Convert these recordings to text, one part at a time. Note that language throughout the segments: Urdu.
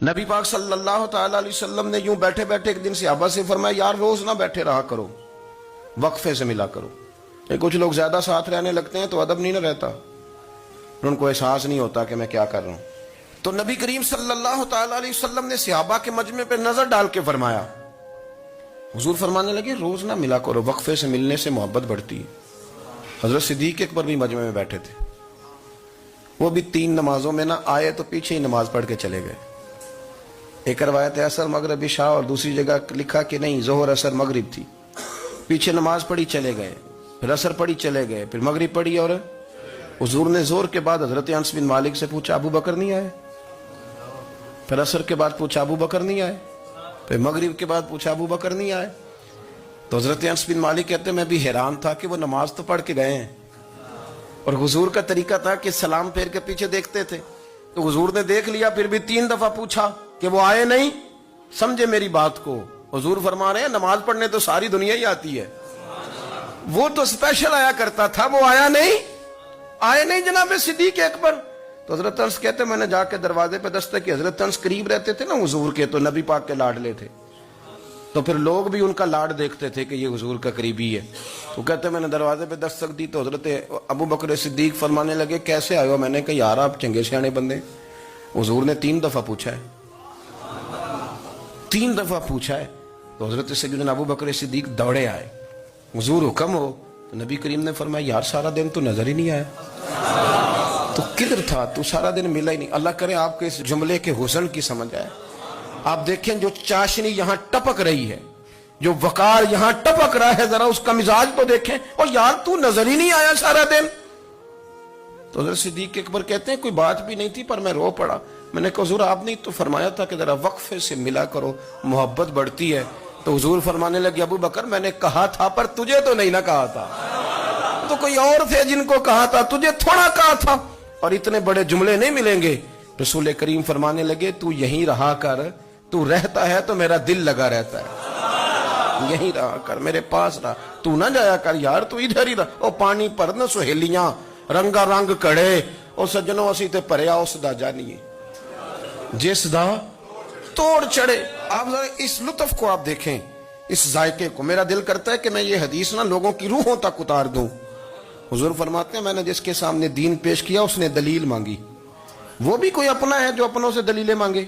نبی پاک صلی اللہ تعالی علیہ وسلم نے یوں بیٹھے بیٹھے ایک دن صحابہ سے فرمایا یار روز نہ بیٹھے رہا کرو، وقفے سے ملا کرو۔ کچھ لوگ زیادہ ساتھ رہنے لگتے ہیں تو ادب نہیں نہ رہتا، ان کو احساس نہیں ہوتا کہ میں کیا کر رہا ہوں۔ تو نبی کریم صلی اللہ تعالی علیہ وسلم نے صحابہ کے مجمع پہ نظر ڈال کے فرمایا، حضور فرمانے لگے روز نہ ملا کرو، وقفے سے ملنے سے محبت بڑھتی ہے۔ حضرت صدیق اکبر بھی مجمع میں بیٹھے تھے، وہ بھی 3 نمازوں میں نہ آئے تو پیچھے ہی نماز پڑھ کے چلے گئے۔ ایک روایت ہے عصر مغرب عشاء، اور دوسری جگہ لکھا کہ نہیں ظہر عصر مغرب تھی، پیچھے نماز پڑھی چلے گئے، پھر عصر پڑھی چلے گئے، پھر مغرب پڑھی، اور حضور نے زہر کے بعد حضرت انس بن مالک سے پوچھا ابو بکر نہیں آئے؟ پھر عصر کے بعد پوچھا ابو بکر نہیں آئے؟ پھر مغرب کے بعد پوچھا ابو بکر نہیں آئے؟ تو حضرت انس بن مالک کہتے میں بھی حیران تھا کہ وہ نماز تو پڑھ کے گئے ہیں، اور حضور کا طریقہ تھا کہ سلام پھیر کے پیچھے دیکھتے تھے، تو حضور نے دیکھ لیا، پھر بھی 3 دفعہ پوچھا کہ وہ آئے نہیں؟ سمجھے میری بات کو؟ حضور فرما رہے ہیں نماز پڑھنے تو ساری دنیا ہی آتی ہے، وہ تو اسپیشل آیا کرتا تھا، وہ آیا نہیں؟ آئے نہیں جناب صدیق اکبر؟ تو حضرت انس کہتے میں نے جا کے دروازے پہ دستک کی، حضرت انس قریب رہتے تھے نا حضور کے، تو نبی پاک کے لاڈلے تھے، تو پھر لوگ بھی ان کا لاڈ دیکھتے تھے کہ یہ حضور کا قریبی ہے۔ تو کہتے میں نے دروازے پہ دستک دی تو حضرت ابو بکر صدیق فرمانے لگے کیسے آئے ہو؟ میں نے کہا یار آپ چنگے سیانے بندے، حضور نے 3 دفعہ پوچھا ہے، 3 دفعہ پوچھا ہے۔ تو حضرت سیدنا ابو بکر صدیق دوڑے آئے، حضور حکم ہو؟ تو نبی کریم نے فرمایا یار سارا دن تو نظر ہی نہیں آیا، تو کدھر تھا تو؟ سارا دن ملا ہی نہیں۔ اللہ کرے آپ کے اس جملے کے حسن کی سمجھ آئے۔ آپ دیکھیں جو چاشنی یہاں ٹپک رہی ہے، جو وقار یہاں ٹپک رہا ہے، ذرا اس کا مزاج تو دیکھیں، اور یار تو نظر ہی نہیں آیا سارا دن۔ تو حضرت صدیق اکبر کہتے ہیں کوئی بات بھی نہیں تھی پر میں رو پڑا۔ میں نے کہا حضور آپ نے تو فرمایا تھا کہ ذرا وقفے سے ملا کرو، محبت بڑھتی ہے۔ تو حضور فرمانے لگے ابو بکر میں نے کہا تھا پر تجھے تو نہیں نہ کہا تھا، تو کوئی اور تھے جن کو کہا تھا، تجھے تھوڑا کہا تھا، اور اتنے بڑے جملے نہیں ملیں گے۔ رسول کریم فرمانے لگے تو یہیں رہا کر، تو رہتا ہے تو میرا دل لگا رہتا ہے، یہیں رہا کر، میرے پاس رہا، تو نہ جایا کر یار، تو ادھر ہی رہا۔ او پانی پر نہ سہیلیاں رنگا رنگ کڑے، او سجنوں اسی تے پریا اس دا جانیے جس دا توڑ چڑھے۔ آپ ذرا اس لطف کو آپ دیکھیں، اس ذائقے کو۔ میرا دل کرتا ہے کہ میں یہ حدیث نہ لوگوں کی روحوں تک اتار دوں۔ حضور فرماتے ہیں میں نے جس کے سامنے دین پیش کیا اس نے دلیل مانگی، وہ بھی کوئی اپنا ہے جو اپنوں سے دلیلیں مانگے،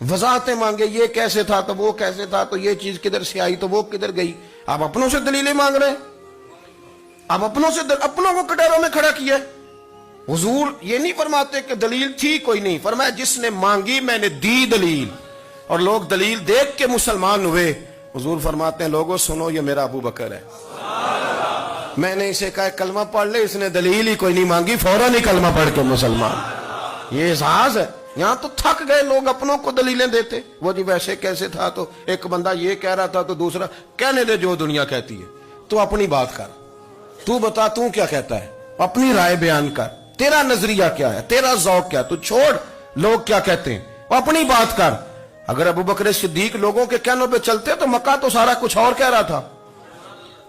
وضاحتیں مانگے، یہ کیسے تھا تو وہ کیسے تھا، تو یہ چیز کدھر سے آئی تو وہ کدھر گئی۔ آپ اپنوں سے دلیلیں مانگ رہے ہیں، آپ اپنوں سے اپنوں کو کٹہروں میں کھڑا کیا۔ حضور یہ نہیں فرماتے کہ دلیل تھی کوئی نہیں، فرمایا جس نے مانگی میں نے دی دلیل، اور لوگ دلیل دیکھ کے مسلمان ہوئے۔ حضور فرماتے ہیں لوگوں سنو یہ میرا ابو بکر ہے، میں نے اسے کہا کلمہ پڑھ لے، اس نے دلیل ہی کوئی نہیں مانگی، فوراً ہی کلمہ پڑھ کے مسلمان۔ یہ اعزاز ہے۔ یہاں تو تھک گئے لوگ اپنوں کو دلیلیں دیتے، وہ جی ویسے کیسے تھا، تو ایک بندہ یہ کہہ رہا تھا تو دوسرا، کہنے دے جو دنیا کہتی ہے، تو اپنی بات کر، تو بتا تو کیا کہتا ہے، اپنی رائے بیان کر، تیرا نظریہ کیا ہے، تیرا ذوق کیا ہے، تو چھوڑ لوگ کیا کہتے ہیں، اپنی بات کر۔ اگر ابو بکر صدیق لوگوں کے کہنوں پہ چلتے تو مکہ تو سارا کچھ اور کہہ رہا تھا،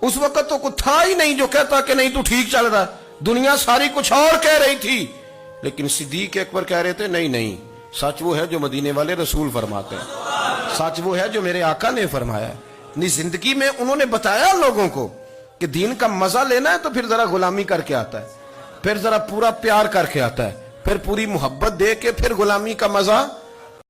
اس وقت تو کچھ تھا ہی نہیں جو کہتا کہ نہیں تو ٹھیک چل رہا ہے، دنیا ساری کچھ اور کہہ رہی تھی، لیکن صدیق اکبر کہہ رہے تھے نہیں نہیں، سچ وہ ہے جو مدینے والے رسول فرماتے ہیں، سچ وہ ہے جو میرے آقا نے فرمایا ہے۔ اپنی زندگی میں انہوں نے بتایا لوگوں کو کہ دین کا مزہ لینا ہے تو پھر ذرا غلامی کر کے آتا ہے، پھر ذرا پورا پیار کر کے آتا ہے، پھر پوری محبت دے کے پھر غلامی کا مزہ